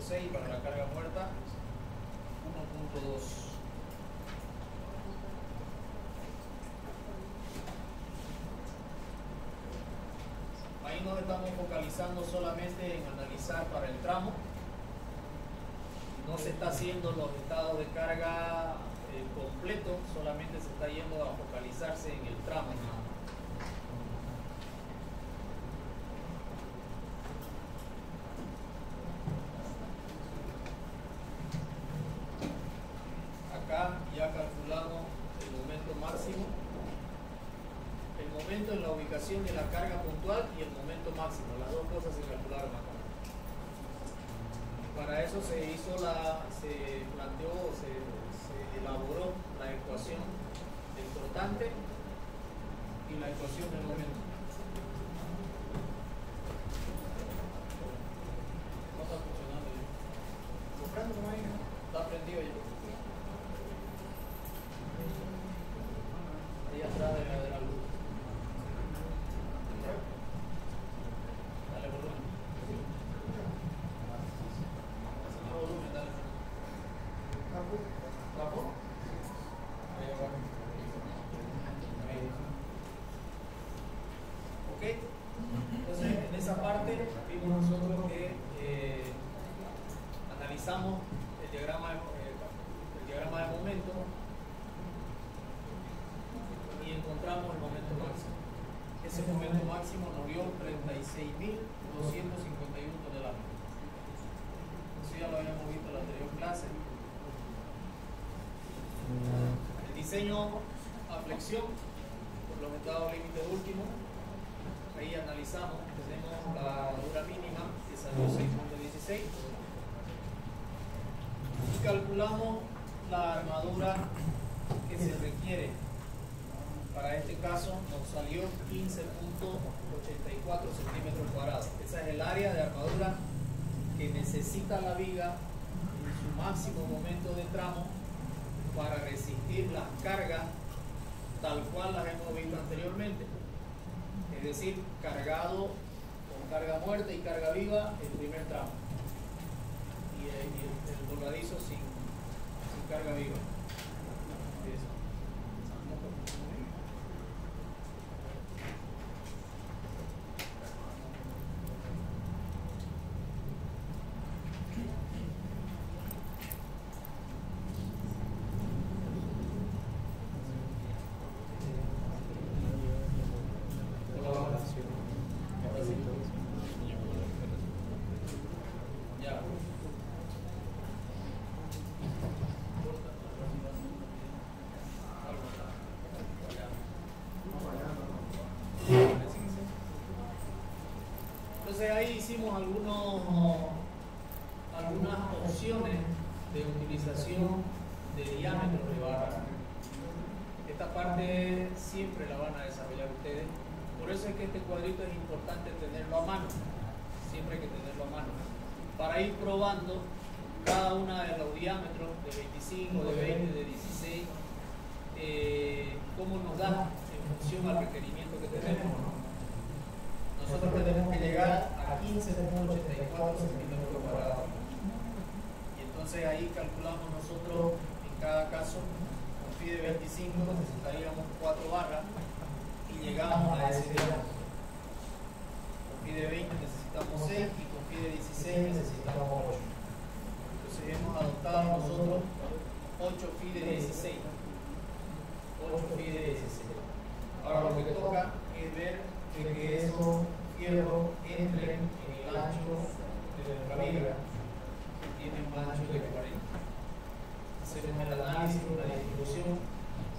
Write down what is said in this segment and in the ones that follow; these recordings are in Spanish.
0.6, para la carga muerta 1.2. Ahí nos estamos focalizando solamente en analizar para el tramo. No se está haciendo los estados de carga completo, solamente se está yendo a focalizarse en el tramo. Acá ya calculamos el momento máximo, el momento en la ubicación de la carga puntual y el momento máximo. Las dos cosas se calcularon acá. Para eso se elaboró la ecuación del cortante y la ecuación del momento. No está funcionando ya. Está prendido ya. Ahí atrás de la luz. Dale volumen. Volumen, dale. ¿Tapo? Ahí abajo. Ahí. Ok. Entonces, en esa parte vimos nosotros que analizamos el diagrama de momento y encontramos el momento máximo. Ese momento máximo nos dio 36.251 toneladas. Eso ya lo habíamos visto en la anterior clase. El diseño a flexión por los estados límites últimos. Ahí analizamos, tenemos la dura mínima que salió 6.16 y calculamos la armadura que se requiere. Para este caso nos salió 15.84 centímetros cuadrados. Esa es el área de armadura que necesita la viga en su máximo momento de tramo para resistir las cargas tal cual las hemos visto anteriormente. Es decir, cargado con carga muerta y carga viva el primer tramo y el voladizo sin carga viva. Entonces ahí hicimos algunas opciones de utilización de diámetros de barra. Esta parte siempre la van a desarrollar ustedes. Por eso es que este cuadrito es importante tenerlo a mano. Siempre hay que tenerlo a mano. Para ir probando cada una de los diámetros de 25, de 20, de 16, cómo nos da en función al requerimiento que tenemos. Nosotros tenemos que llegar a 15.84 centímetros cuadrados. Y entonces ahí calculamos nosotros en cada caso, con phi de 25 necesitaríamos 4 barras y llegamos a ese diámetro. Con phi de 20 necesitamos 6 y con phi de 16 necesitamos 8. Entonces hemos adoptado nosotros 8 phi de 16. 8 phi de 16. Ahora lo que toca es ver que esos fierros entren en el ancho de nuestra viga, que tiene un ancho de 40. Hacemos el análisis de la distribución.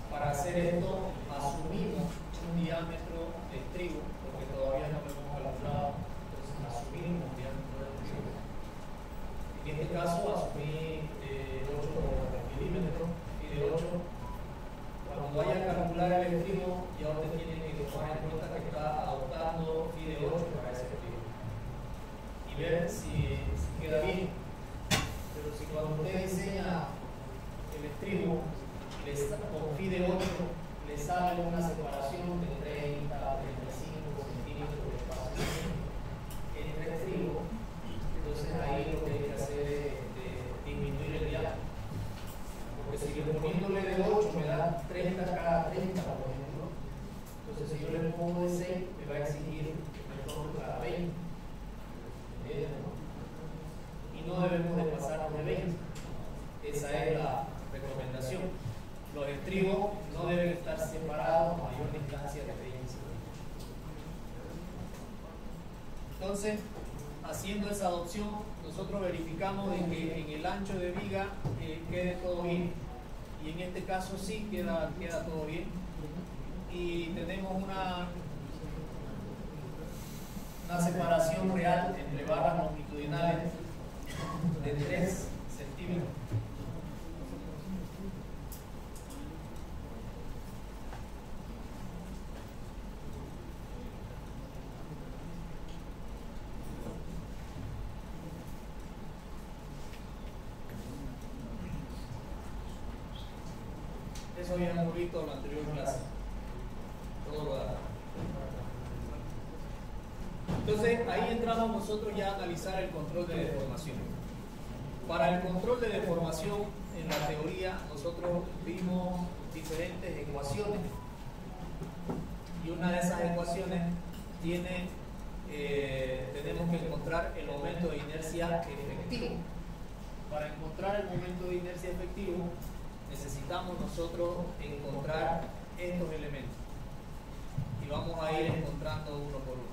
Para hacer esto asumimos un diámetro de estribo, porque todavía no lo hemos calculado, entonces asumimos un diámetro de estribo. En este caso asumí 8 milímetros y de 8. Cuando vaya a calcular el estribo, ya usted tiene que tomar en cuenta que está adoptando phi de 8 para ese estribo y ver si queda bien. Pero si cuando usted diseña el estribo con phi de 8 le sale una separación de 30 a 35 centímetros de espacio entre estribo, entonces ahí lo que hay que hacer es nosotros verificamos de que en el ancho de viga quede todo bien. Y en este caso sí queda todo bien. Y tenemos una separación real entre barras longitudinales de 3 centímetros. Eso ya hemos visto en la anterior clase. Todo lo da. Entonces, ahí entramos nosotros ya a analizar el control de deformación. Para el control de deformación, en la teoría, nosotros vimos diferentes ecuaciones. Y una de esas ecuaciones tenemos que encontrar el momento de inercia efectivo. Para encontrar el momento de inercia efectivo, necesitamos nosotros encontrar estos elementos. Y vamos a ir encontrando uno por uno.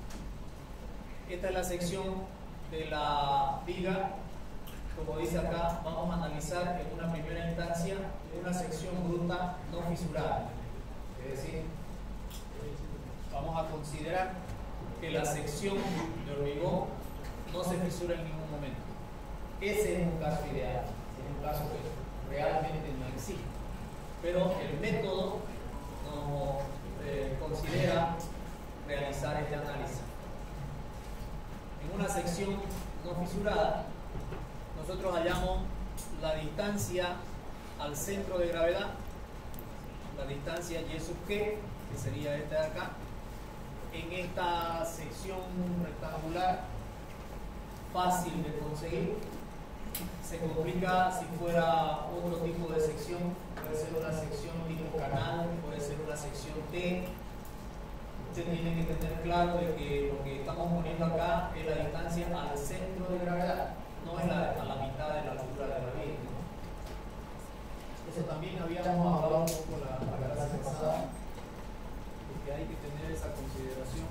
Esta es la sección de la viga. Como dice acá, vamos a analizar en una primera instancia una sección bruta no fisurada. Es decir, vamos a considerar que la sección de hormigón no se fisura en ningún momento. Ese es un caso ideal, es un caso que realmente no existe. Pero el método nos considera realizar este análisis. En una sección no fisurada, nosotros hallamos la distancia al centro de gravedad, la distancia Y sub G, que sería esta de acá. En esta sección rectangular, fácil de conseguir. Se complica si fuera otro tipo de sección, puede ser una sección tipo canal, puede ser una sección T. Se tiene que tener claro de que lo que estamos poniendo acá es la distancia al centro de gravedad, no es a la mitad de la altura de la viga. Eso también habíamos hablado un poco la clase pasada, porque hay que tener esa consideración.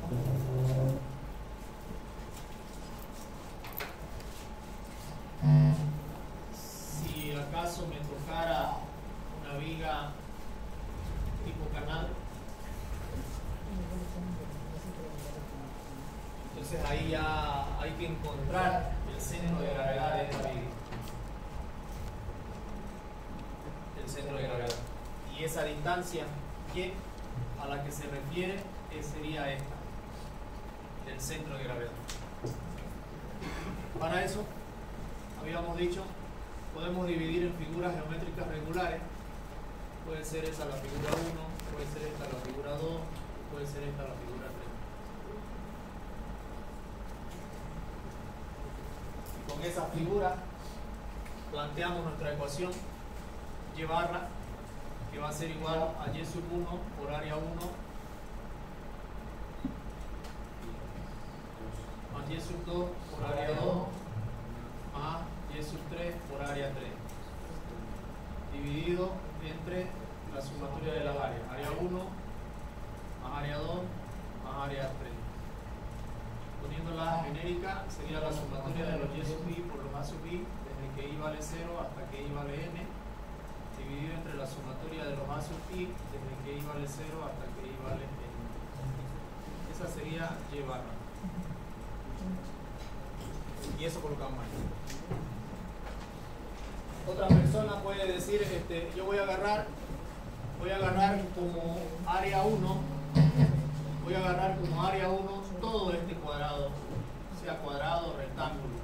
Si acaso me tocara una viga tipo canal, entonces ahí ya hay que encontrar el centro de gravedad de esta viga. El centro de gravedad. Y esa distancia que a la que se refiere sería esta, del centro de gravedad. Para eso, habíamos dicho, podemos dividir en figuras geométricas regulares. Puede ser esa la figura 1, puede ser esta la figura 2, puede ser esta la figura 3. Y con esa figura planteamos nuestra ecuación, Y barra, que va a ser igual a Y sub 1 por área 1 más Y sub 2 por área 2 más Y sub 3 por área 3, dividido entre la sumatoria de las áreas, área 1 más área 2 más área 3. Poniéndola genérica, sería la sumatoria de los Y sub I por los A sub I, desde que I vale 0 hasta que I vale n, dividido entre la sumatoria de los A sub I, desde que I vale 0 hasta que I vale n. Esa sería Y barra. Y eso colocamos ahí. Otra persona puede decir, yo voy a agarrar como área 1, todo este cuadrado, sea cuadrado o rectángulo.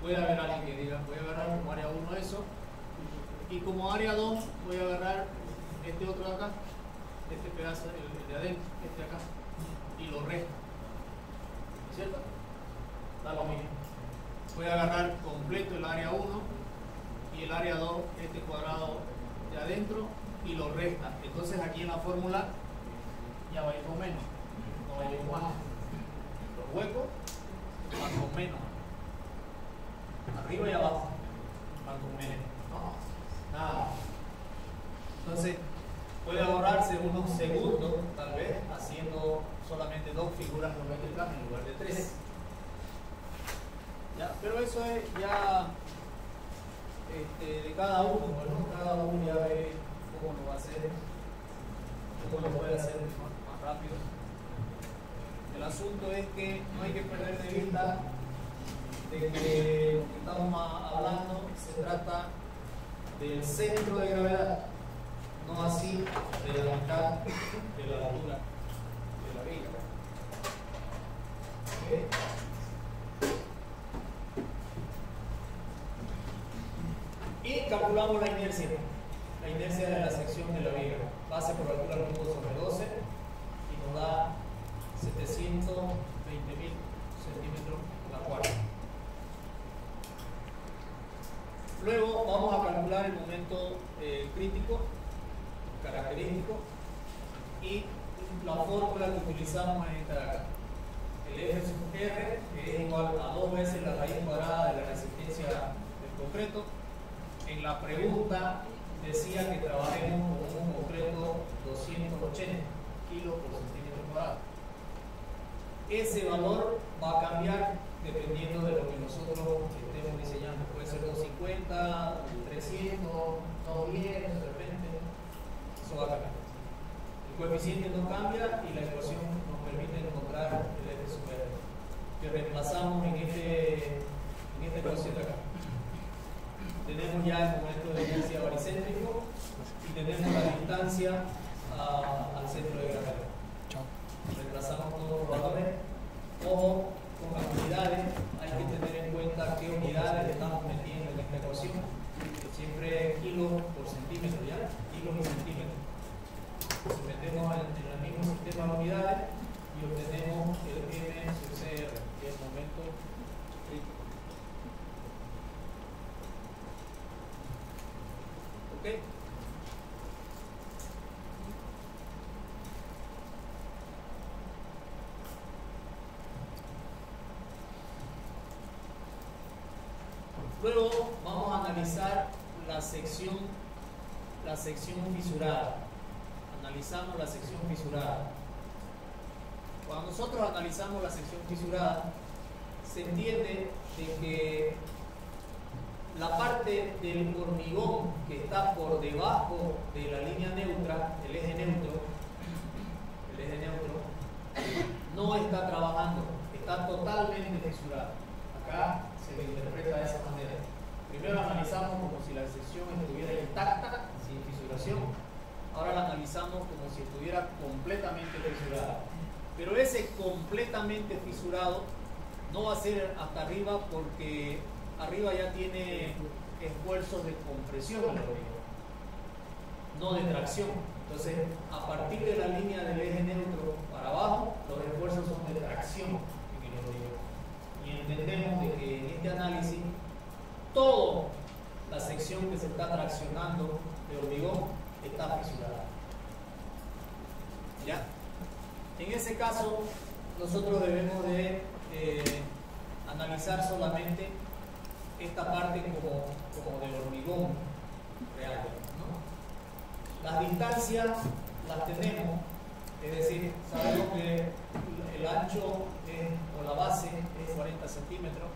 Puede haber alguien que diga, voy a agarrar como área 1 eso, y como área 2 voy a agarrar este otro de acá, este pedazo, el de adentro, este acá, y lo resto. ¿Cierto? Da lo mismo. Voy a agarrar completo el área 1 y el área 2, este cuadrado de adentro, y lo resta. Entonces aquí en la fórmula ya va a ir con menos, no va a ir con más. Los huecos van con menos. Arriba y abajo van con menos. No, nada. Entonces puede ahorrarse unos segundos, tal vez, haciendo solamente 2 figuras geométricas en lugar de 3. ¿Ya? Pero Pero eso es ya de cada uno, ¿no? Cada uno ya ve cómo lo va a hacer, cómo lo puede hacer más rápido. El asunto es que no hay que perder de vista de que lo que estamos hablando se trata del centro de gravedad, no así de la mitad de la altura de la viga. ¿Okay? Y calculamos la inercia de la sección de la viga. Base por altura al cubo sobre 12 y nos da 720.000 centímetros la cuarta. Luego vamos a calcular el momento crítico, característico, y la fórmula que utilizamos en esta de acá. El F sub R, que es igual a 2 veces la raíz cuadrada de la resistencia del concreto. En la pregunta decía que trabajemos con un concreto 280 kilos por centímetro cuadrado. Ese valor va a cambiar dependiendo de lo que nosotros estemos diseñando. Puede ser 250, 300, 210, de repente. Eso va a cambiar. El coeficiente no cambia y la ecuación nos permite encontrar el F sub R, que reemplazamos en esta ecuación de acá. Tenemos ya el momento de inercia baricéntrico y tenemos la distancia al centro de gravedad. Reemplazamos todos los valores. Ojo con las unidades, hay que tener en cuenta qué unidades estamos metiendo en esta ecuación, que siempre es kilos por centímetro, ¿ya? Kilos y centímetros. Entonces metemos en el mismo sistema de unidades y obtenemos el M sub CR, que es el momento crítico. ¿Ok? Luego vamos a analizar la sección fisurada. Analizamos la sección fisurada. Cuando nosotros analizamos la sección fisurada, se entiende de que la parte del hormigón que está por debajo de la línea neutra, el eje neutro, no está trabajando, está totalmente fisurado. Acá se le interpreta de esa manera. Primero analizamos como si la sección estuviera intacta, sin fisuración. Ahora la analizamos como si estuviera completamente fisurada. Pero ese completamente fisurado no va a ser hasta arriba, porque arriba ya tiene esfuerzos de compresión en el hormigón, no de tracción. Entonces, a partir de la línea del eje neutro para abajo, los esfuerzos son de tracción en el hormigón. Y entendemos de que en este análisis, toda la sección que se está traccionando de hormigón está fisurada. ¿Ya? En ese caso, nosotros debemos de analizar solamente esta parte como del hormigón real, ¿no? Las distancias las tenemos, es decir, sabemos que el ancho o la base es 40 centímetros,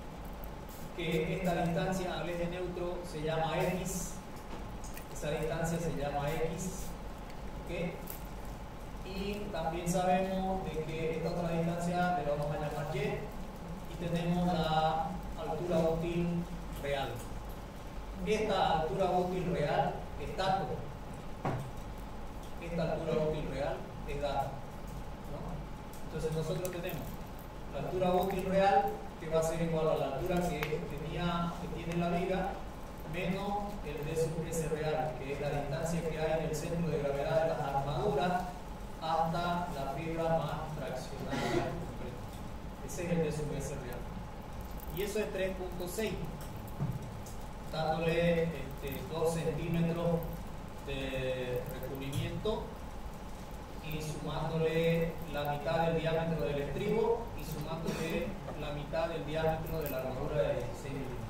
que esta distancia al eje neutro se llama X, esa distancia se llama X, ¿okay? Y también sabemos de que esta otra distancia le vamos a llamar Y, y tenemos la altura útil real. Esta altura útil real es dato. Esta altura útil real es dato, ¿no? Entonces nosotros tenemos la altura útil real, que va a ser igual a la altura que tiene la viga, menos el D sub S real, que es la distancia que hay en el centro de gravedad de las armaduras hasta la fibra más traccionada. Ese es el D sub S real. Y eso es 3.6, dándole 2 centímetros de recubrimiento y sumándole la mitad del diámetro del estribo y sumándole la mitad del diámetro de la armadura de 16 milímetros.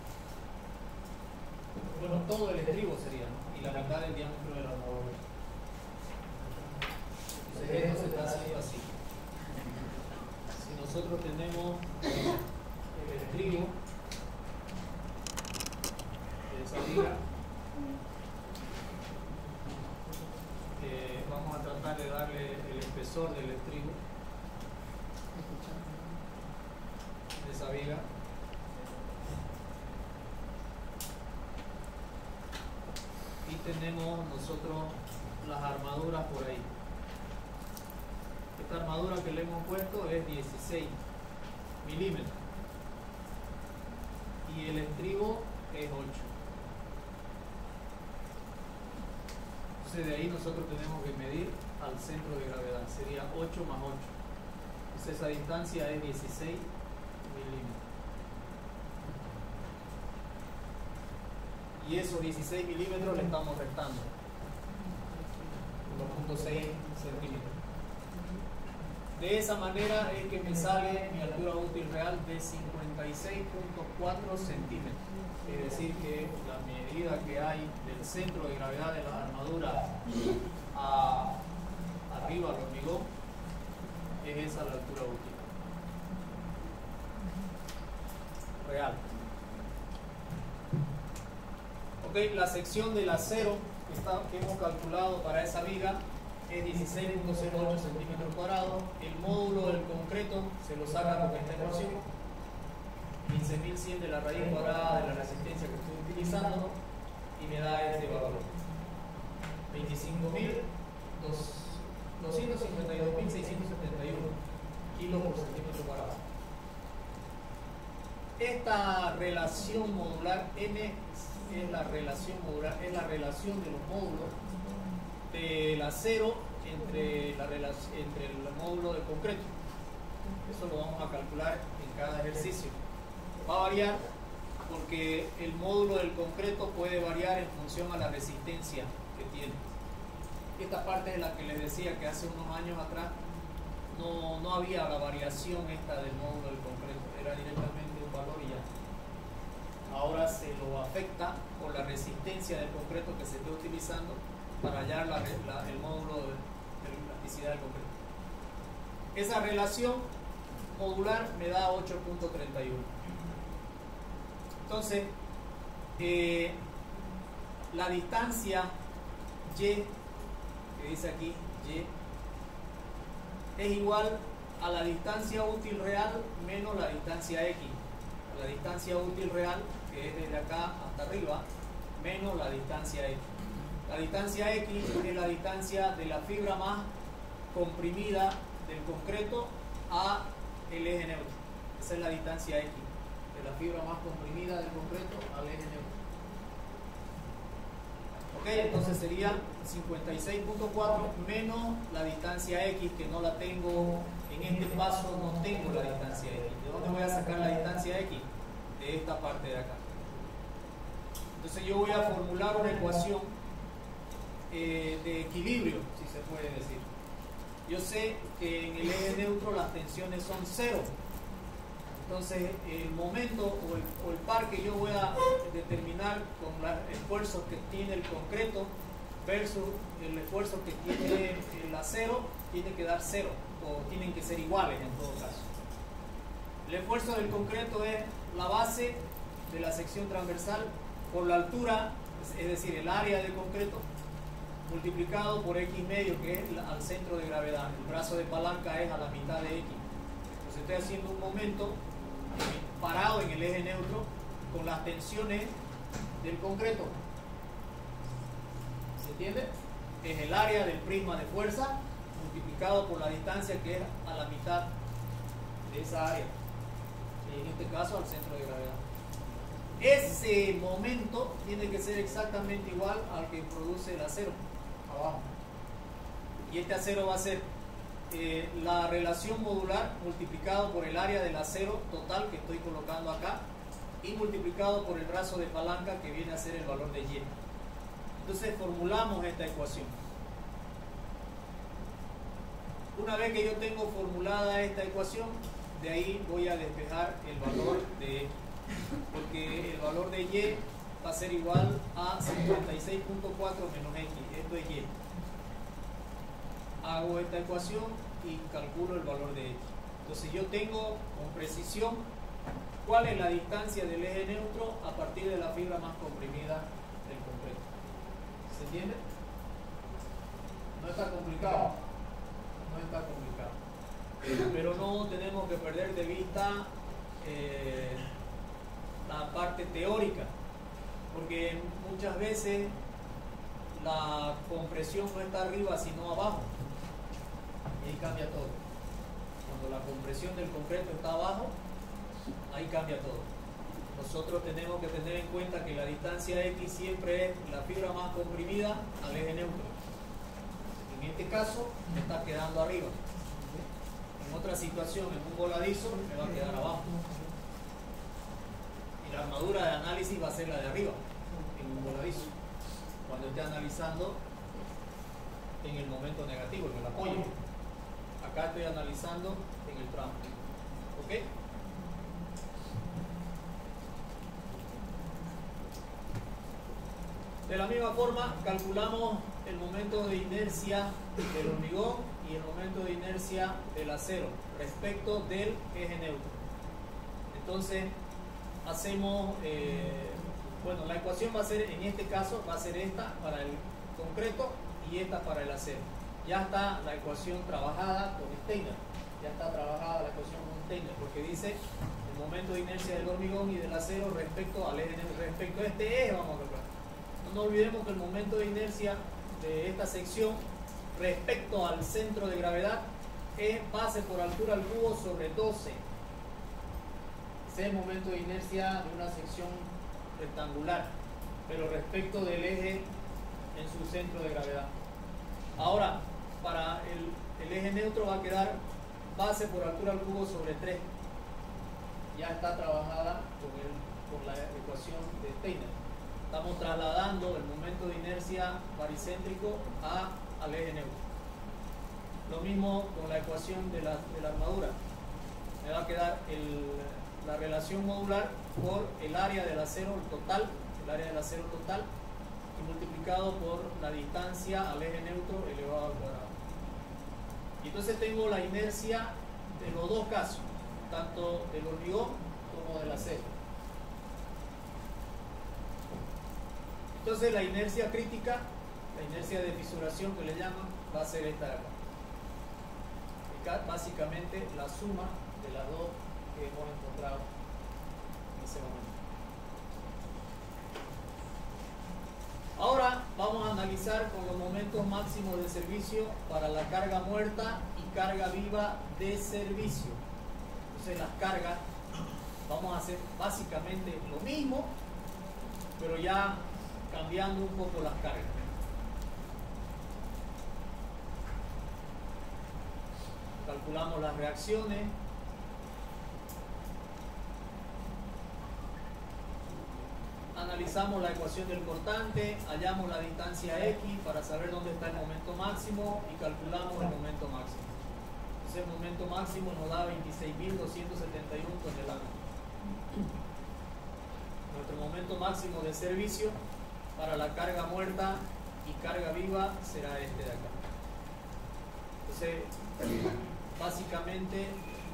Bueno, todo el estribo sería, ¿no? Y la mitad del diámetro de la armadura. Entonces esto se está haciendo así. Si nosotros tenemos el estribo viga. Vamos a tratar de darle el espesor del estribo de esa viga. Y tenemos nosotros las armaduras por ahí. Esta armadura que le hemos puesto es 16 milímetros y el estribo es 8. Entonces de ahí nosotros tenemos que medir al centro de gravedad, sería 8 más 8. Entonces esa distancia es 16 milímetros. Y esos 16 milímetros le estamos restando 1.6 centímetros. De esa manera es que me sale mi altura útil real de 56.4 centímetros. Es decir, que la medida que hay del centro de gravedad de la armadura arriba al hormigón es esa la altura útil real. Ok, la sección del acero que hemos calculado para esa viga es 16.08 centímetros cuadrados. El módulo del concreto se lo saca con esta ecuación, 15.100 de la raíz cuadrada de la resistencia que estoy utilizando, y me da este valor, 252.671 kilos por centímetro cuadrado. Esta relación modular M es la relación modular, es la relación de los módulos del acero entre el módulo de concreto. Eso lo vamos a calcular en cada ejercicio. Va a variar porque el módulo del concreto puede variar en función a la resistencia que tiene. Esta parte es la que les decía que hace unos años atrás no había la variación esta del módulo del concreto, era directamente un valor y ya. Ahora se lo afecta por la resistencia del concreto que se esté utilizando para hallar el módulo de elasticidad del concreto. Esa relación modular me da 8.31. Entonces, la distancia Y, que dice aquí Y, es igual a la distancia útil real menos la distancia X. La distancia útil real, que es desde acá hasta arriba, menos la distancia X. La distancia X es la distancia de la fibra más comprimida del concreto a el eje neutro. Esa es la distancia X, de la fibra más comprimida del concreto al eje neutro. Ok, entonces sería 56.4 menos la distancia X, que no la tengo, en este paso no tengo la distancia X. ¿De dónde voy a sacar la distancia X? De esta parte de acá. Entonces yo voy a formular una ecuación de equilibrio, si se puede decir. Yo sé que en el eje neutro las tensiones son 0. Entonces el momento o el par que yo voy a determinar con los esfuerzos que tiene el concreto versus el esfuerzo que tiene el acero tiene que dar 0, o tienen que ser iguales en todo caso. El esfuerzo del concreto es la base de la sección transversal por la altura, es decir, el área de concreto, multiplicado por X medio, que es al centro de gravedad. El brazo de palanca es a la mitad de X. Entonces estoy haciendo un momento parado en el eje neutro con las tensiones del concreto. ¿Se entiende? Es el área del prisma de fuerza multiplicado por la distancia, que es a la mitad de esa área, en este caso al centro de gravedad. Ese momento tiene que ser exactamente igual al que produce el acero abajo, y este acero va a ser la relación modular multiplicado por el área del acero total que estoy colocando acá y multiplicado por el brazo de palanca, que viene a ser el valor de Y. Entonces formulamos esta ecuación. Una vez que yo tengo formulada esta ecuación, de ahí voy a despejar el valor de X, porque el valor de Y va a ser igual a 56.4 menos X. Esto es Y. Hago esta ecuación y calculo el valor de X. Entonces yo tengo con precisión cuál es la distancia del eje neutro a partir de la fibra más comprimida ¿Se entiende? No está complicado. No está complicado. Pero no tenemos que perder de vista la parte teórica, porque muchas veces la compresión no está arriba sino abajo, y ahí cambia todo. Cuando la compresión del concreto está abajo, ahí cambia todo. Nosotros tenemos que tener en cuenta que la distancia X siempre es la fibra más comprimida al eje neutro. En este caso me está quedando arriba. En otra situación, en un voladizo, me va a quedar abajo. Y la armadura de análisis va a ser la de arriba, en un voladizo, cuando esté analizando en el momento negativo, en el apoyo. Acá estoy analizando en el tramo. ¿Ok? De la misma forma, calculamos el momento de inercia del hormigón y el momento de inercia del acero respecto del eje neutro. Entonces, hacemos, bueno, la ecuación va a ser, en este caso, va a ser esta para el concreto y esta para el acero. Ya está la ecuación trabajada con Steiner. Ya está trabajada la ecuación con Steiner, porque dice el momento de inercia del hormigón y del acero respecto al eje neutro, respecto a este eje, vamos a calcular. No olvidemos que el momento de inercia de esta sección respecto al centro de gravedad es base por altura al cubo sobre 12. Ese es el momento de inercia de una sección rectangular, pero respecto del eje en su centro de gravedad. Ahora, para el eje neutro va a quedar base por altura al cubo sobre 3. Ya está trabajada con la ecuación de Steiner. Estamos trasladando el momento de inercia baricéntrico al eje neutro. Lo mismo con la ecuación de la armadura. Me va a quedar la relación modular por el área del acero total, y multiplicado por la distancia al eje neutro elevado al cuadrado. Y entonces tengo la inercia de los dos casos, tanto del hormigón como del acero. Entonces la inercia crítica, la inercia de fisuración que le llaman, va a ser esta de acá. Básicamente la suma de las dos que hemos encontrado en ese momento. Ahora vamos a analizar con los momentos máximos de servicio para la carga muerta y carga viva de servicio. Entonces las cargas, vamos a hacer básicamente lo mismo, pero ya cambiando un poco las cargas. Calculamos las reacciones. Analizamos la ecuación del cortante, hallamos la distancia X para saber dónde está el momento máximo y calculamos el momento máximo. Entonces el momento máximo nos da 26.271 toneladas. Nuestro momento máximo de servicio para la carga muerta y carga viva será este de acá. Entonces, básicamente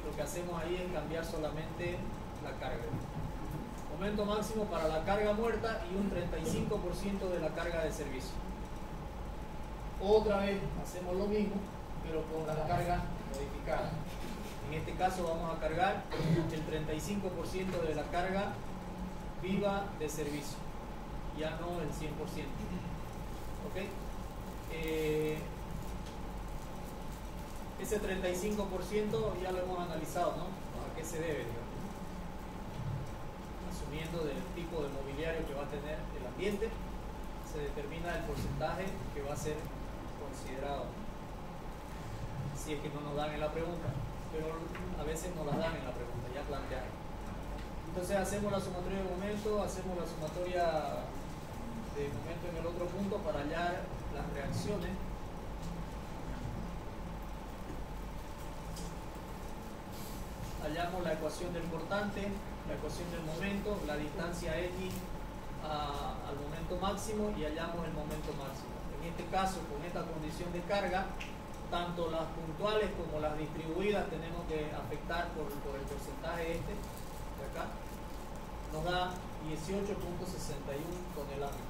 lo que hacemos ahí es cambiar solamente la carga. Momento máximo para la carga muerta y un 35% de la carga de servicio. Otra vez hacemos lo mismo, pero con la carga modificada. En este caso vamos a cargar el 35% de la carga viva de servicio, ya no el 100%. ¿Ok? Ese 35% ya lo hemos analizado, ¿no? ¿A qué se debe, digamos? Asumiendo del tipo de mobiliario que va a tener el ambiente, se determina el porcentaje que va a ser considerado. Si es que no nos dan en la pregunta, pero a veces nos las dan en la pregunta, ya planteada. Entonces hacemos la sumatoria de momento, hacemos la sumatoria de momento en el otro punto para hallar las reacciones. Hallamos la ecuación del cortante, la ecuación del momento, la distancia X al momento máximo y hallamos el momento máximo. En este caso, con esta condición de carga, tanto las puntuales como las distribuidas tenemos que afectar por el porcentaje este de acá. Nos da 18.61 toneladas.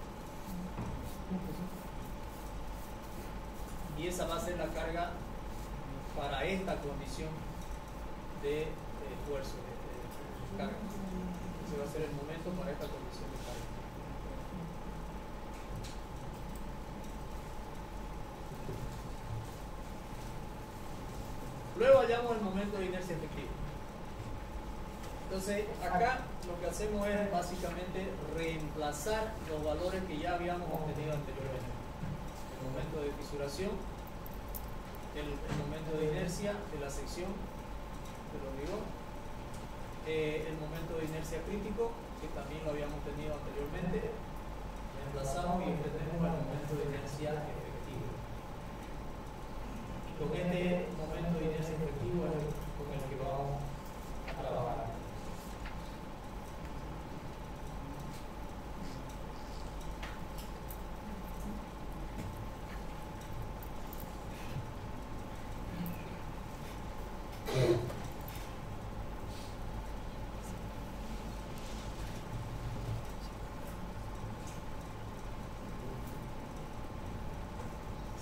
y esa va a ser la carga para esta condición de esfuerzo, de carga. Ese va a ser el momento para esta condición de carga. Luego hallamos el momento de inercia efectiva. Entonces, acá lo que hacemos es básicamente reemplazar los valores que ya habíamos obtenido anteriormente. El momento de fisuración, el momento de inercia de la sección, te lo digo, el momento de inercia crítico, que también lo habíamos tenido anteriormente, reemplazamos y obtenemos el momento de inercia efectiva. Y con este momento de inercia efectiva es con el que vamos a trabajar.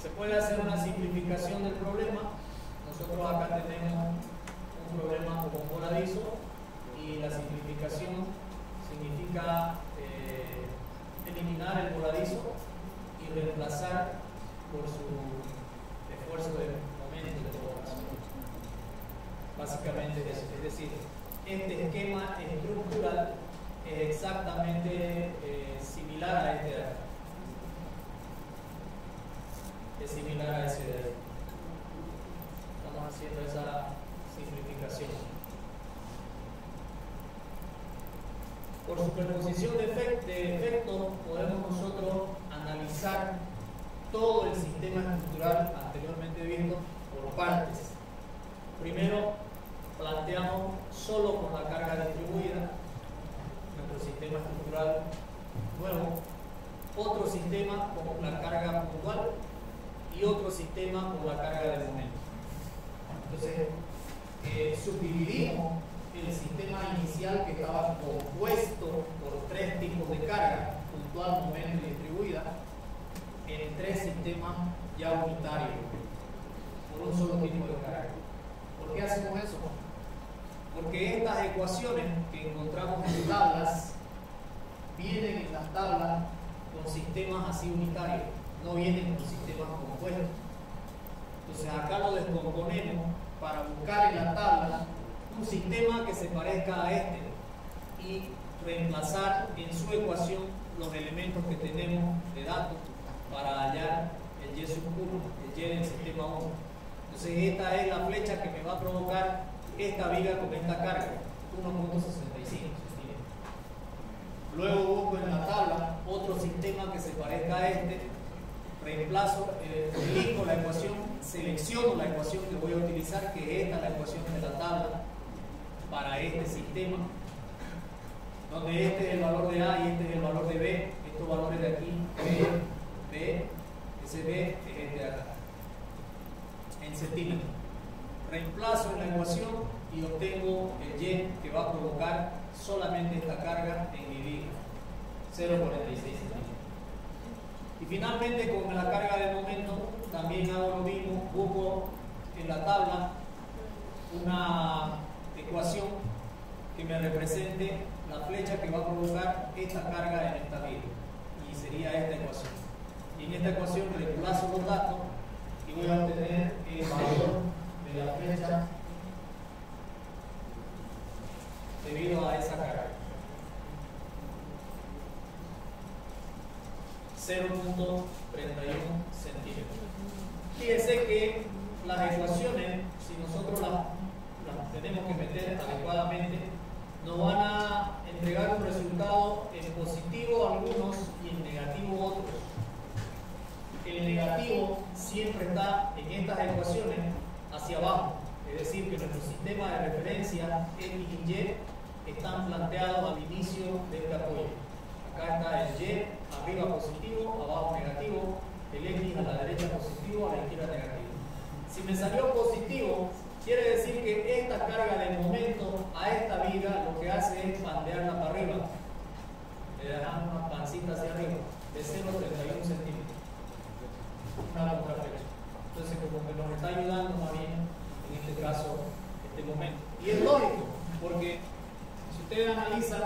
Se puede hacer una simplificación del problema. Nosotros acá tenemos un problema como voladizo y la simplificación significa eliminar el voladizo y reemplazar por su esfuerzo de momento de propagación. Básicamente eso. Es decir, este esquema estructural es exactamente similar a este de acá. Es similar a ese de ahí. Estamos haciendo esa simplificación. Por superposición de efectos podemos nosotros analizar todo el sistema estructural anteriormente visto por partes. Primero planteamos solo con la carga distribuida nuestro sistema estructural. Luego otro sistema con la carga puntual y otro sistema con la carga de momento. Entonces, subdividimos el sistema inicial que estaba compuesto por tres tipos de carga, puntual, momento y distribuida, en tres sistemas ya unitarios, por un solo tipo de carga. ¿Por qué hacemos eso? Porque estas ecuaciones que encontramos en tablas vienen en las tablas con sistemas así unitarios, no vienen con sistemas compuestos. Entonces acá lo descomponemos para buscar en la tabla un sistema que se parezca a este y reemplazar en su ecuación los elementos que tenemos de datos para hallar el Y sub 1, el Y del sistema 1. Entonces esta es la flecha que me va a provocar esta viga con esta carga, 1.65. Luego busco en la tabla otro sistema que se parezca a este, reemplazo, elijo la ecuación, selecciono la ecuación que voy a utilizar, que es esta, la ecuación de la tabla para este sistema, donde este es el valor de A y este es el valor de B. Estos valores de aquí, B, ese B es este de acá, en centímetros. Reemplazo en la ecuación y obtengo el Y que va a provocar solamente esta carga en mi viga, 0.46 centímetros. Y finalmente con la carga de momento también hago lo mismo, busco en la tabla una ecuación que me represente la flecha que va a provocar esta carga en esta viga, y sería esta ecuación. Y en esta ecuación reemplazo los datos y voy a obtener el valor de la flecha debido a esa carga, 0.31 centímetros. Fíjense que las ecuaciones, si nosotros las tenemos que meter adecuadamente, nos van a entregar un resultado en positivo algunos y en negativo otros. El negativo siempre está en estas ecuaciones hacia abajo, es decir, que nuestro sistema de referencia X y Y están planteados al inicio de este apoyo. Acá está el Y, arriba positivo, abajo negativo, el X a la derecha positivo, a la izquierda negativo. Si me salió positivo, quiere decir que esta carga de momento a esta viga lo que hace es pandearla para arriba. Le dejamos una pancita hacia arriba, de 0.31 centímetros. Una contraflecha. Entonces como que nos está ayudando más bien en este caso, este momento. Y es lógico, porque si ustedes analizan,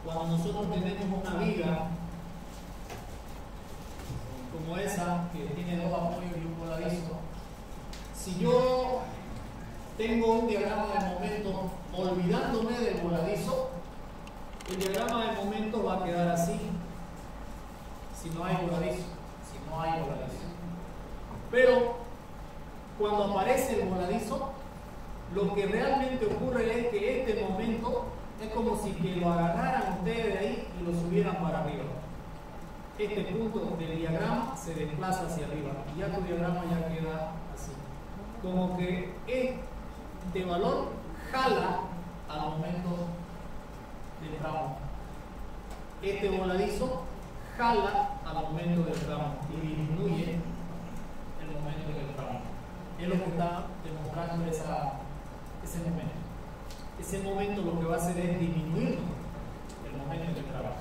cuando nosotros tenemos una viga como esa, que tiene dos apoyos y un voladizo, si yo tengo un diagrama de momento olvidándome del voladizo, el diagrama de momento va a quedar así si no hay voladizo. Pero cuando aparece el voladizo, lo que realmente ocurre es que este momento es como si que lo agarraran ustedes de ahí y lo subieran para arriba. Este punto del diagrama se desplaza hacia arriba y ya tu diagrama ya queda así. Como que este valor jala al momento del tramo. Este voladizo jala al momento del tramo y disminuye el momento del tramo. Es lo que está demostrando ese momento. Ese momento lo que va a hacer es disminuir el momento del tramo.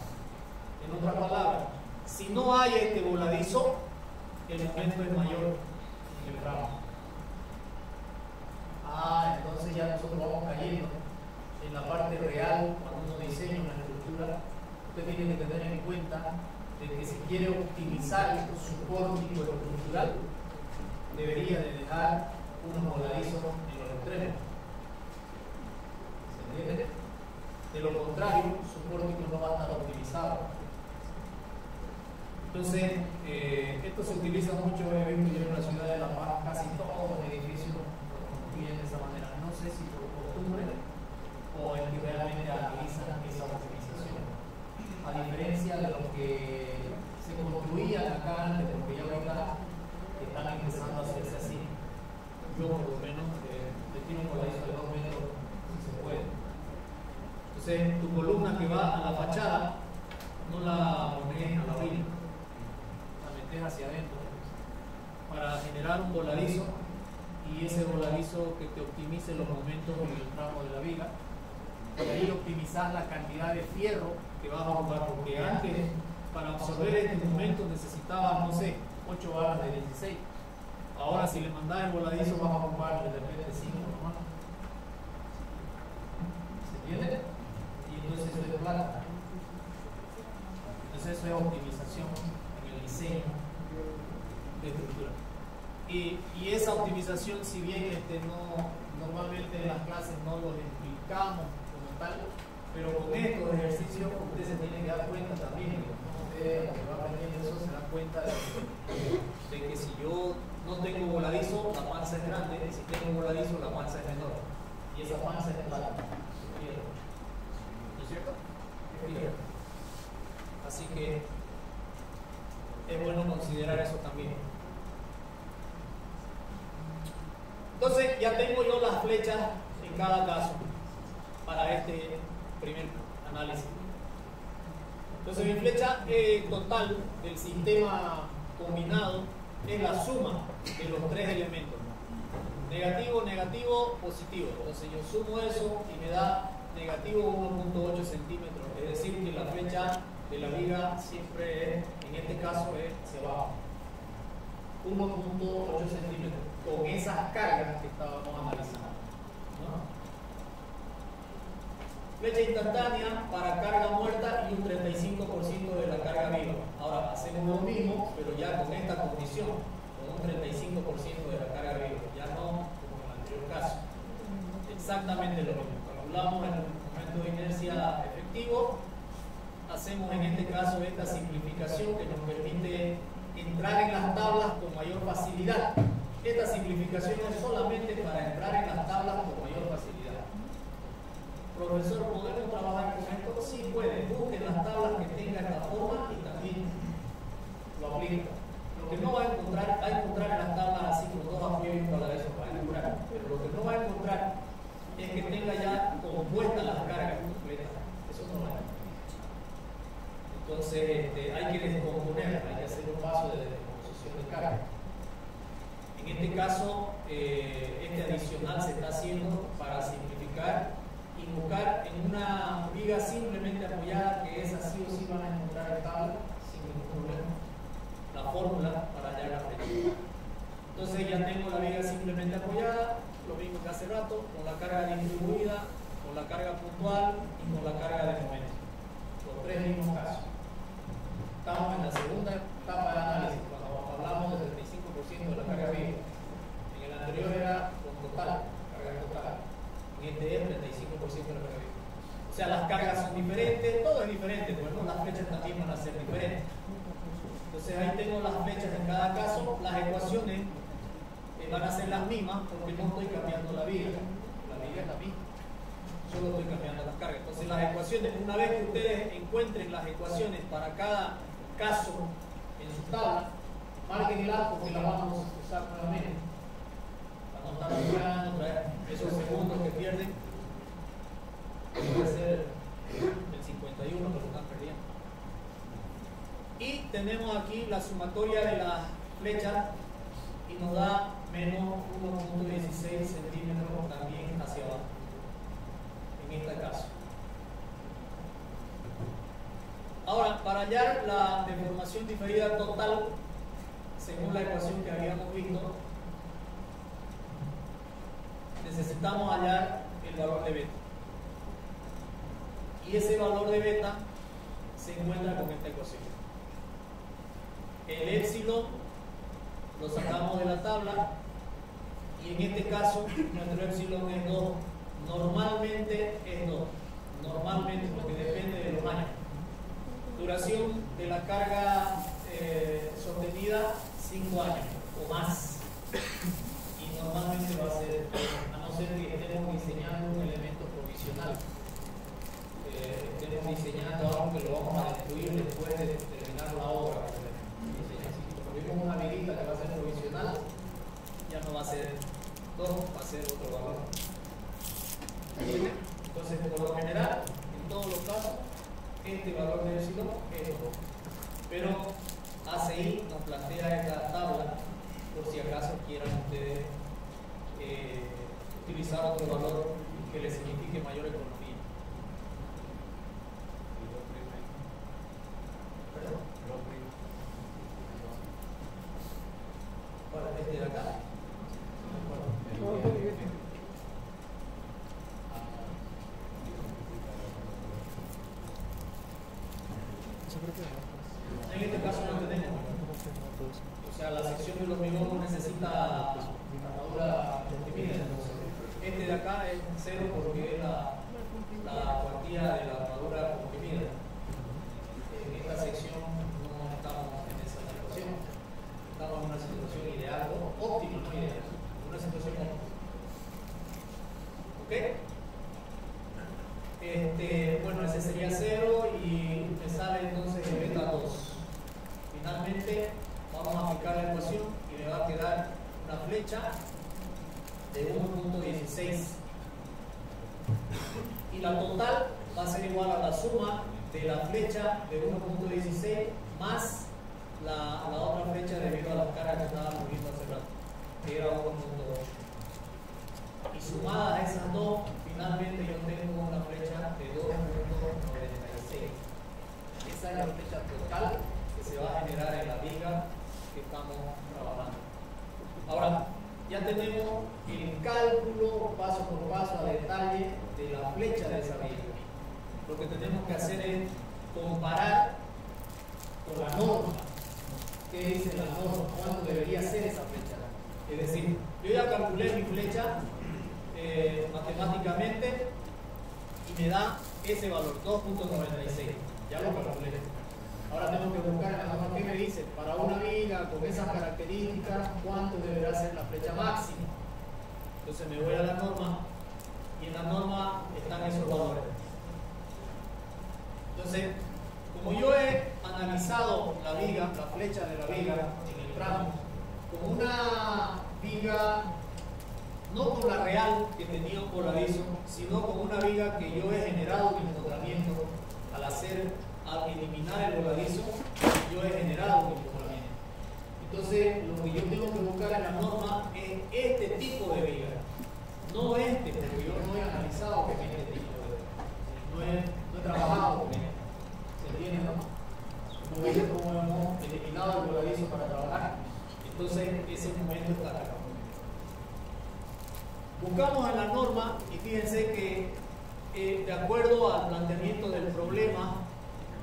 En otras palabras, si no hay este voladizo, el momento es mayor que el tramo. Entonces ya nosotros vamos cayendo en la parte real cuando uno diseña una estructura. Usted tiene que tener en cuenta de que si quiere optimizar su pórtico estructural, debería de dejar unos voladizos en los extremos. ¿Se entiende? De lo contrario, su pórtico no va a estar optimizado. Entonces, esto se utiliza mucho, he visto yo en la ciudad de La Paz, casi todos los edificios lo construyen de esa manera. No sé si por costumbre o es que realmente analizan esa optimización. A diferencia de lo que se construía acá antes, porque ya ahorita están empezando a hacerse así. Yo por lo menos le tiro un voladizo de 2 metros si se puede. Entonces, tu columna que va a la fachada, no la pones a la orilla, la metes hacia adentro para generar un voladizo, y ese voladizo que te optimice los momentos en el tramo de la viga, y ahí optimizar la cantidad de fierro que vas a ocupar, porque antes para absorber este momento necesitabas, no sé, 8 barras de 16. Ahora si le mandas el voladizo vas a ocupar de repente 5 nomás. ¿Se entiende? Y entonces eso es plata. Entonces eso es optimización en el diseño de estructura. Y esa optimización, si bien normalmente en las clases no lo explicamos como tal, pero con estos ejercicios usted se tiene que dar cuenta también, usted que va aprendiendo eso se da cuenta de que si yo no tengo voladizo, la panza es grande, y si tengo voladizo, la panza es menor, y esa panza es plata. ¿No es cierto? Así que es bueno considerar eso también. Entonces ya tengo yo las flechas en cada caso para este primer análisis. Entonces mi flecha total del sistema combinado es la suma de los 3 elementos: negativo, negativo, positivo. Entonces yo sumo eso y me da negativo 1.8 centímetros, es decir que la flecha de la viga siempre es, en este caso es hacia abajo, 1.8 centímetros, con esas cargas que estábamos analizando, ¿no? Flecha instantánea para carga muerta y un 35% de la carga viva. Ahora hacemos lo mismo, pero ya con esta condición, con un 35% de la carga viva, ya no como en el anterior caso. Exactamente lo mismo. Calculamos el momento de inercia efectivo, hacemos en este caso esta simplificación que nos permite entrar en las tablas con mayor facilidad. Esta simplificación es solamente para entrar en las tablas con mayor facilidad. Profesor, ¿podemos trabajar con esto? Sí, puede. Busquen las tablas que tengan esta forma y también lo aplica. Lo que no va a encontrar en las tablas así con 2 apoyos y un voladizo para encontrar. Pero lo que no va a encontrar es que tenga ya compuestas las cargas completas. Eso no va a encontrar. Entonces hay que descomponer, hay que hacer un paso de descomposición de carga. En este caso, este adicional se está haciendo para simplificar y buscar en una viga simplemente apoyada, que es así o sí van a encontrar en tabla sin ningún problema la fórmula para hallar la flecha. diferentes, bueno, las flechas también van a ser diferentes. Entonces ahí tengo las flechas en cada caso, las ecuaciones van a ser las mismas porque no estoy cambiando la viga es la misma, solo estoy cambiando las cargas. Entonces las ecuaciones, una vez que ustedes encuentren las ecuaciones para cada caso en su tabla, marquen el A porque la vamos a usar nuevamente. Vamos a estar buscando esos segundos que pierden, puede ser el 51 que lo están perdiendo. Y tenemos aquí la sumatoria de las flechas y nos da menos 1.16 centímetros también hacia abajo, en este caso. Ahora, para hallar la deformación diferida total, según la ecuación que habíamos visto, necesitamos hallar el valor de beta. Y ese valor de beta se encuentra con esta ecuación. El épsilon lo sacamos de la tabla y en este caso nuestro épsilon es 2. Normalmente es 2. Normalmente, porque depende de los años. Duración de la carga sostenida 5 años o más. Y normalmente va a ser, a no ser que estemos diseñando un elemento provisional. Estemos diseñando algo que lo vamos a destruir después de terminar la obra. Si ponemos una virita que va a ser provisional, ya no va a ser 2, va a ser otro valor. Entonces, por lo general, en todos los casos, este valor de épsilon es 2. Pero ACI nos plantea esta tabla por si acaso quieran ustedes utilizar otro valor que les signifique mayor economía. ¿Perdón? Para este de acá. En este caso no tenemos. O sea, la sección del hormigón no necesita armadura comprimida. Este de acá es 0 porque es la cuantía de la armadura comprimida. En esta sección no estamos en esa situación. Estamos en una situación ideal, óptima, no ideal. Una situación óptima. ¿Ok? Bueno, ese sería 0 y me sale entonces el beta 2. Finalmente vamos a aplicar la ecuación y me va a quedar una flecha de 1.16 y la total va a ser igual a la suma de la flecha de 1.16 más la otra flecha debido a las cargas que estábamos viendo hace rato, que era 1.8. Y sumadas esas dos, finalmente yo tengo una flecha de 2.96. Esa es la flecha total que se va a generar en la viga que estamos trabajando. Ahora, ya tenemos el cálculo paso por paso a detalle de la flecha de esa viga. Lo que tenemos que hacer es comparar con la norma. ¿Qué dice la norma? ¿Cuánto debería ser esa flecha? Es decir, yo ya calculé mi flecha matemáticamente y me da ese valor, 2.96. Ya lo calculé. Ahora tengo que buscar en la norma qué me dice. Para una viga con esas características, ¿cuánto deberá ser la flecha máxima? Entonces me voy a la norma y en la norma están esos valores. Entonces, como yo he analizado la viga, la flecha de la viga en el tramo, con una viga no con la real que tenía un voladizo, sino con una viga que yo he generado mi empotramiento al eliminar el voladizo, yo he generado mi empotramiento. Entonces, lo que yo tengo que buscar en la norma es este tipo de viga, no este, porque yo no he analizado con este tipo de viga, no he trabajado con este. ¿Se entiende, no? No veis cómo hemos eliminado el voladizo para trabajar. Entonces, ese momento está acá. Buscamos en la norma y fíjense que de acuerdo al planteamiento del problema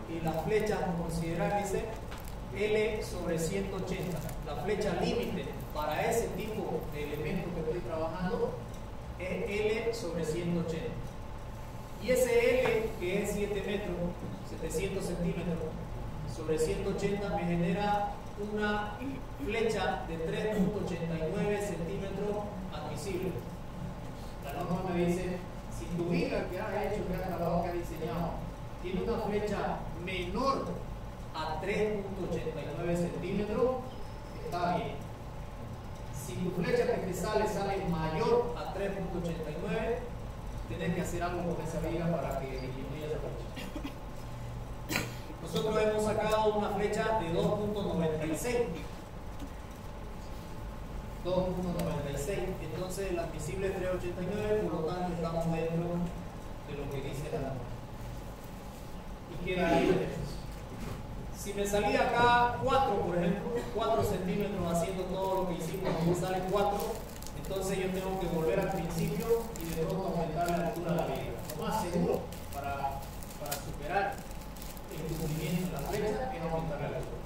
y las flechas a considerar, dice L sobre 180. La flecha límite para ese tipo de elementos que estoy trabajando es L sobre 180. Y ese L, que es 7 metros, 700 centímetros, sobre 180 me genera una flecha de 3.89 centímetros admisible. La norma me dice, si tu viga que has hecho, que has trabajado, que has diseñado, tiene una flecha menor a 3.89 centímetros, está bien. Si tu flecha que te sale mayor a 3.89, tienes que hacer algo con esa viga para que disminuya esa flecha. Nosotros hemos sacado una flecha de 2.96. 2.96. Entonces el admisible es 3.89, por lo tanto estamos dentro de lo que dice la norma. Y queda libre. Si me salía acá 4, por ejemplo, 4 centímetros haciendo todo lo que hicimos, me sale 4, entonces yo tengo que volver al principio y de pronto aumentar la altura de la viga. Lo más seguro para superar el cumplimiento de la flecha es aumentar la altura.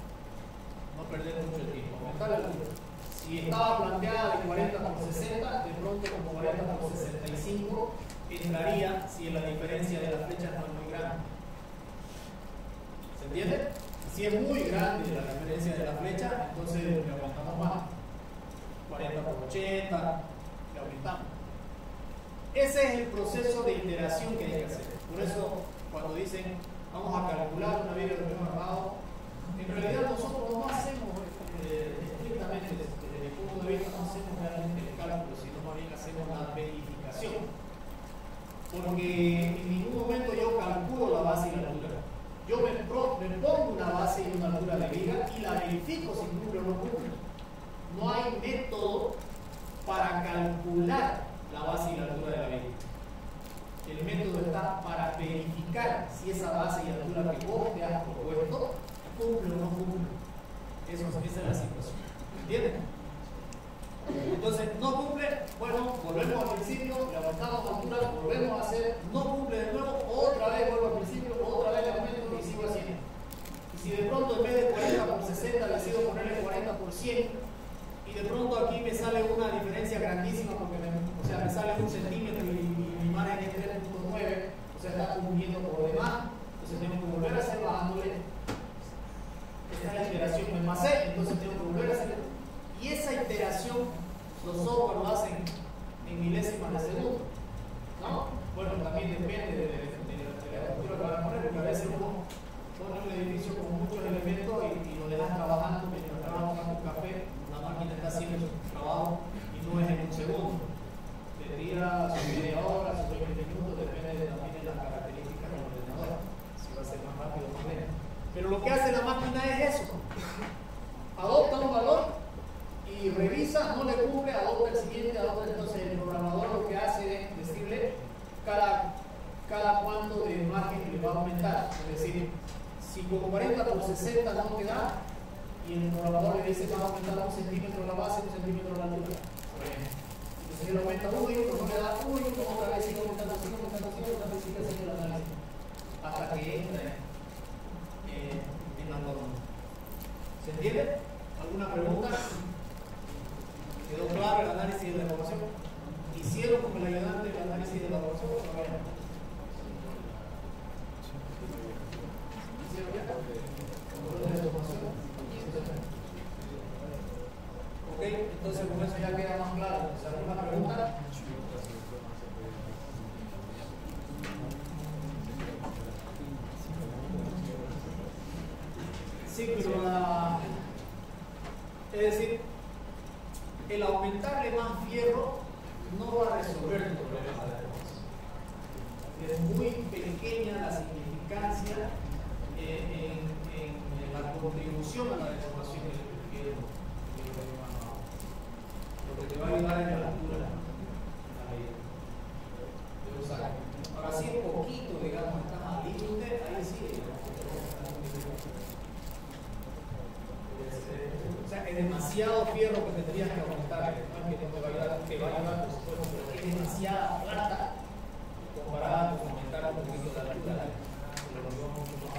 No perder mucho el tiempo, aumentar la altura. Si estaba planteada de 40 por 60, de pronto como 40 por 65 entraría si la diferencia de las flechas no es muy grande. ¿Se entiende? Si es muy grande la diferencia de la flecha, entonces le aumentamos más. 40 por 80, le aumentamos. Ese es el proceso de iteración que hay que hacer. Por eso, cuando dicen vamos a calcular una viga de hormigón armado, en realidad nosotros no hacemos estrictamente, desde mi punto de vista, no hacemos realmente el cálculo, sino más bien hacemos la verificación. Porque en ningún momento yo calculo la base y la altura. Yo me pongo una base y una altura de viga y la verifico si cumple o no cumple. No hay método para calcular la base y la altura de la viga. El método está para verificar si esa base y altura que vos te has propuesto cumple o no cumple. Esa es la situación. ¿Entienden? Entonces, no cumple, bueno, volvemos al principio, le aumentamos la altura, volvemos a hacer, no cumple de nuevo, otra vez vuelvo al principio, otra vez le aumento y sigo haciendo. Y si de pronto en vez de 40 por 60 decido ponerle 40 por 100, y de pronto aquí me sale una diferencia grandísima porque me sale 1 centímetro y mi margen es 3.9, o sea, está cumpliendo por demás, entonces tengo que volver a hacer bajándole. Esta es la iteración en más C, entonces tengo que volver a hacer. Y esa iteración, los software lo hacen en milésimas de segundo, ¿no? Bueno, también depende de la estructura que van a poner, porque a veces uno pone un edificio con muchos elementos y lo dejas trabajando mientras trabajas con café, la máquina está haciendo su trabajo y no es en un segundo. Te tira su media hora, sus 20 minutos, depende también de las características del ordenador, si va a ser más rápido o más lento. Pero lo que hace la máquina es eso: adopta un valor y revisa, no le cumple, adopta el siguiente, entonces el programador lo que hace es decirle cada cuánto de margen le va a aumentar. Es decir, si con 40 por 60 no te da, y el programador le dice que va a aumentar 1 centímetro la base, 1 centímetro la altura. Entonces él aumenta 1 y otro no le da 1 y otro otra vez sigue aumentando, sigue aumentando, otra vez sigue haciendo el análisis hasta que entre en la norma. ¿Se entiende? ¿Alguna pregunta? ¿Quedó claro el análisis de la evaluación? ¿Hicieron como el ayudante el análisis de la evaluación? ¿Hicieron ya? Ok, entonces con eso ya queda más claro. ¿Alguna pregunta? Sí, pero es decir, el aumentarle más fierro no va a resolver el problema de la deformación. Es muy pequeña la significancia en la contribución a la deformación del fierro. Lo que te va a ayudar es la altura de los ángulos. Ahora sí, un poquito, digamos, estás al límite, ahí sí. O sea, es demasiado fierro que tendrías que aumentar, no es que te va a ayudar, que va a ayudar, por supuesto, pero es demasiada plata comparada con aumentar un poquito la altura. Lo vemos mucho más